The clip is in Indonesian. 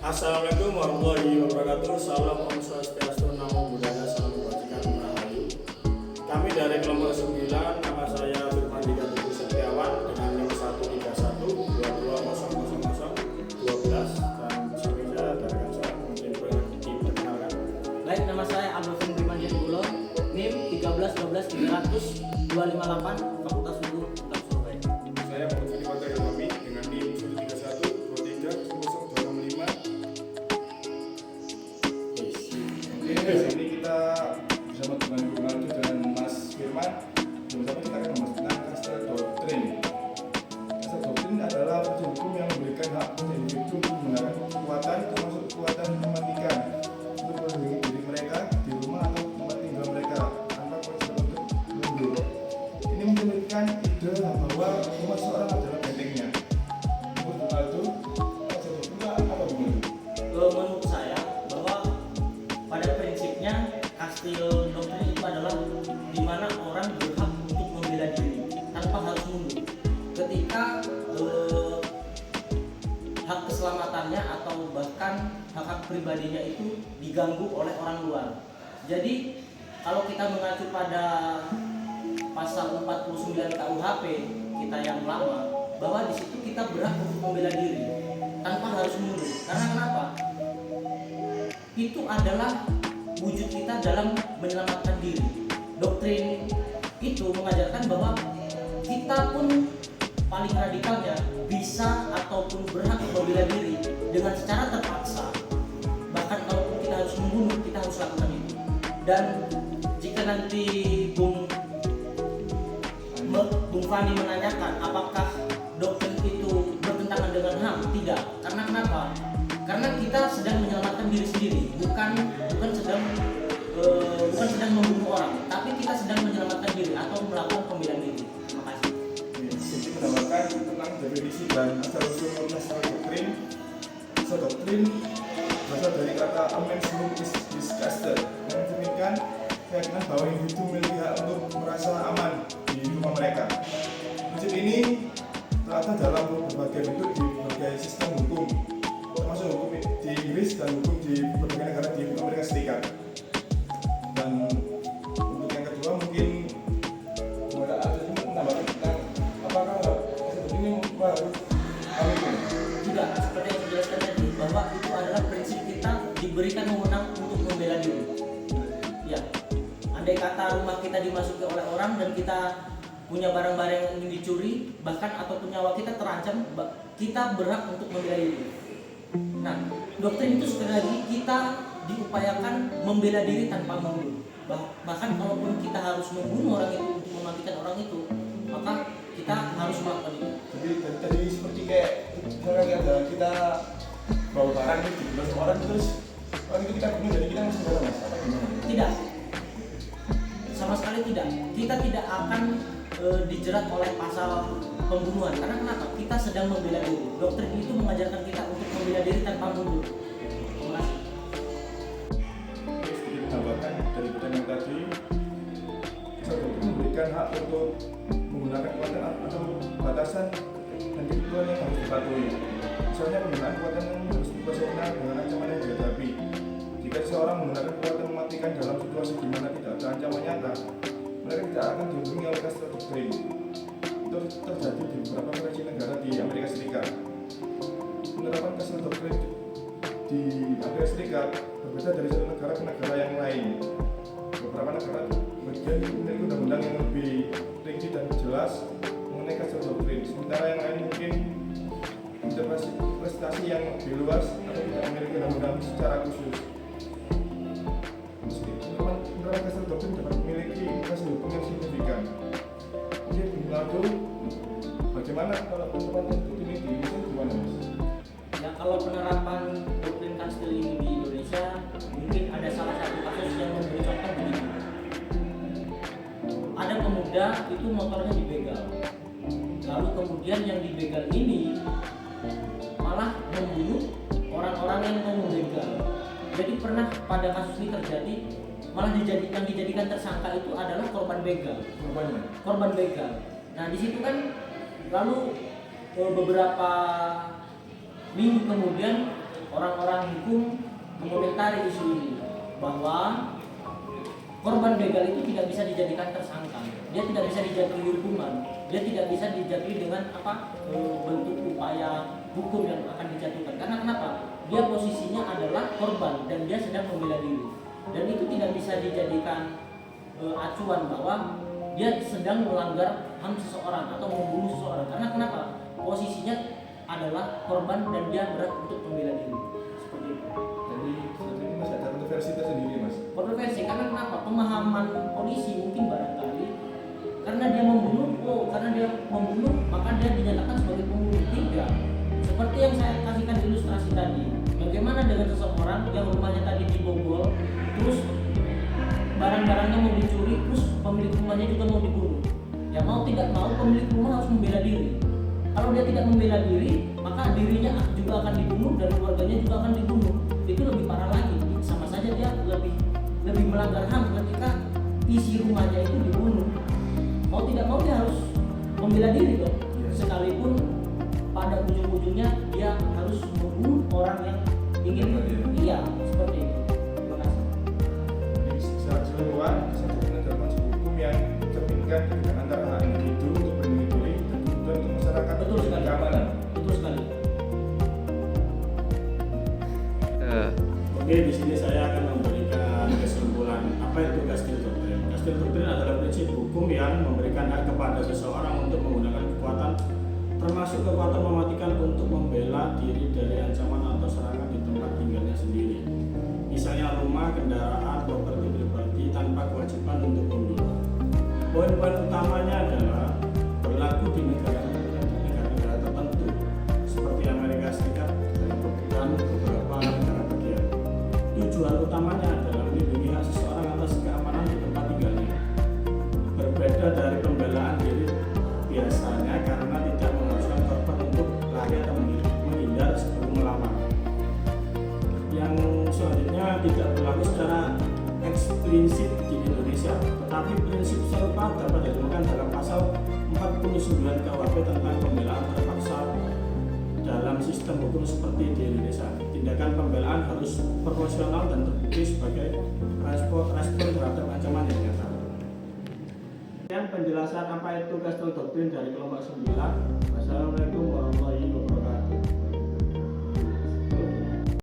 Assalamualaikum warahmatullahi wabarakatuh. Salam Om Swastiastu, Namo Buddhaya, salam kebajikan rahayu. Kami dari kelompok 9, nama saya Firman Dika Teguh Setiawan dengan NIM 13122000012 dan sini saya dari Kansar mungkin diperkenalkan. Baik, nama saya Alvin Brimandian Gulo, NIM 13122000258, Fakultas Hukum Unpad Surabaya. Saya Muhammad Fatih Ilhami dengan NIM 131230025. Oke, di sini kita bersama dengan Ronaldo dan Mas Firman. Bersama kita akan membahas tentang Kastel Doktrin. Kastel Doktrin adalah prinsip hukum yang memberikan hak individu untuk menggunakan kekuatan, termasuk kekuatan mematikan, untuk melindungi diri mereka di rumah atau tempat tinggal mereka tanpa konsep untuk mundur. Ini mencerminkan ide bahwa rumah seorang adalah bentengnya. Menurut Ronaldo, Kastel Doktrin apa begitu? Menurut saya bahwa pada prinsipnya kastil doktrin itu adalah di mana orang berhak untuk membela diri tanpa harus mundur ketika hak keselamatannya atau bahkan hak pribadinya itu diganggu oleh orang luar. Jadi kalau kita mengacu pada pasal 49 KUHP kita yang lama, bahwa di situ kita berhak untuk membela diri tanpa harus mundur. Karena kenapa? Itu adalah wujud kita dalam menyelamatkan diri. Doktrin itu mengajarkan bahwa kita pun paling radikalnya bisa ataupun berhak membela diri dengan secara terpaksa. Bahkan kalaupun kita harus membunuh, kita harus lakukan itu. Dan jika nanti Bung Fani menanyakan apakah doktrin itu bertentangan dengan HAM, tidak. Karena kenapa? Karena kita sedang menyelamatkan diri sendiri, bukan sedang membunuh orang, tapi kita sedang menyelamatkan diri atau melakukan pembelaan diri. Terima kasih. Jadi menambahkan tentang definisi dan asal-usul Kastel Doktrin. Kastel Doktrin berasal dari kata amens is castle, yang mencerminkan keyakinan bahwa individu memiliki hak untuk merasa aman di rumah mereka. Prinsip ini terada dalam berbagai bentuk di berbagai sistem hukum, termasuk hukum di Inggris dan hukum di berbagai negara di Amerika Serikat. Dan untuk yang kedua mungkin kepada ada menambahkan tentang apakah ini harus kawin? Tidak, seperti yang saya jelaskan tadi, bahwa itu adalah prinsip kita diberikan wewenang untuk membela diri. Ya, andai kata rumah kita dimasuki oleh orang dan kita punya barang-barang yang ingin dicuri, bahkan ataupun nyawa kita terancam, kita berhak untuk membela diri. Nah, doktrin itu sekali lagi kita diupayakan membela diri tanpa mundur. Bahkan kalaupun kita harus membunuh orang itu untuk mematikan orang itu, maka kita harus melakukan itu. Jadi tadi seperti kayak misalnya ada kita bawa barang itu di belakang orang terus orang itu kita bunuh, jadi kita masih barang mas? Apa gimana? Tidak, sama sekali tidak. Kita tidak akan dijerat oleh pasal pembunuhan. Karena kenapa? Kita sedang membela diri. Doktrin itu mengajarkan kita untuk membela diri tanpa mundur. Terima kasih. Sedikit menambahkan dari pertanyaan tadi, Kastel Doktrin memberikan hak untuk menggunakan kekuatan atau batasan dan ketentuan yang harus dipatuhi. Misalnya penggunaan kekuatan yang harus proporsional dengan ancaman yang dihadapi. Jika seseorang menggunakan kekuatan mematikan dalam situasi di mana tidak ada ancaman nyata, mereka tidak akan dihubungi oleh Kastel Doktrin. Itu terjadi di beberapa provinsi negara di Amerika Serikat. Penerapan Kastel Doktrin di Amerika Serikat berbeda dari satu negara ke negara yang lain. Beberapa negara bagian memiliki undang-undang yang lebih rinci dan jelas mengenai Kastel Doktrin, sementara yang lain mungkin interpretasi yang lebih luas atau tidak memiliki undang-undang secara khusus. Penerapan Kastel Doktrin dapat memiliki implikasi hukum yang signifikan. Jadi Ronaldo, bagaimana kalau penerapan Kastel Doktrin ini di Indonesia gimana mas? Ya, kalau penerapan doktrin kastil ini di Indonesia, mungkin ada salah satu kasus yang memberi contoh begini. Ada pemuda itu motornya dibegal, lalu kemudian yang dibegal ini malah membunuh orang-orang yang mau membegal. Jadi pernah pada kasus ini terjadi, malah dijadikan tersangka itu adalah korban begal. Korban begal. Nah di situ kan lalu beberapa minggu kemudian orang-orang hukum mengomentari isu ini bahwa korban begal itu tidak bisa dijadikan tersangka, dia tidak bisa dijatuhi hukuman, dia tidak bisa dijatuhi dengan bentuk upaya hukum yang akan dijatuhkan. Karena kenapa? Dia posisinya adalah korban dan dia sedang membela diri, dan itu tidak bisa dijadikan acuan bahwa dia sedang melanggar HAM seseorang atau membunuh seseorang. Karena kenapa? Posisinya adalah korban dan dia berat untuk membela diri. Seperti itu. Jadi seperti ini mas ada kontroversi tersendiri mas. Kontroversi karena kenapa? Pemahaman polisi mungkin barangkali karena dia membunuh maka dia dinyatakan sebagai pembunuh. Tidak. Seperti yang saya kasihkan ilustrasi tadi. Bagaimana dengan seseorang yang rumahnya tadi dibobol, terus barang-barangnya mau dicuri, terus pemilik rumahnya juga mau dibunuh. Ya mau tidak mau pemilik rumah harus membela diri. Kalau dia tidak membela diri, maka dirinya juga akan dibunuh dan keluarganya juga akan dibunuh. Itu lebih parah lagi. Sama saja dia lebih melanggar HAM ketika isi rumahnya itu dibunuh. Mau tidak mau dia harus membela diri dong. Sekalipun pada ujung-ujungnya dia harus membunuh orang yang ingin seperti itu. Terima kasih. Jadi secara keseluruhan satu penegakan hukum yang mencerminkan antara hak individu untuk melindungi diri dan kebutuhan untuk masyarakat Betul sekali. keamanan. Betul sekali. Oke, di sini saya akan memberikan kesimpulan apa itu Kastil Doktrin. Kastil Doktrin adalah prinsip hukum yang memberikan hak kepada seseorang untuk menggunakan kekuatan, termasuk kekuatan mematikan untuk membela diri dari ancaman atau serangan di tempat tinggalnya sendiri. Misalnya rumah, kendaraan, properti tanpa kewajiban untuk mundur. Poin-poin utamanya adalah berlaku di negara-negara tertentu seperti Amerika Serikat dan beberapa negara bagian. Tujuan utamanya adalah melindungi hak seseorang atas keamanan di tempat tinggalnya. Berbeda dari pembelaan diri biasanya karena tidak mengharuskan korban untuk lari atau menghindar sebelum melawan. Yang selanjutnya tidak berlaku secara eksplisit di Indonesia, tetapi prinsip serupa dapat ditemukan dalam pasal 49 KUHP tentang pembelaan terpaksa dalam sistem hukum seperti di Indonesia. Tindakan pembelaan harus proporsional dan terbukti sebagai respon terhadap ancaman yang nyata. Sekian penjelasan apa itu Kastil Doktrin dari kelompok 9. Wassalamualaikum warahmatullahi wabarakatuh.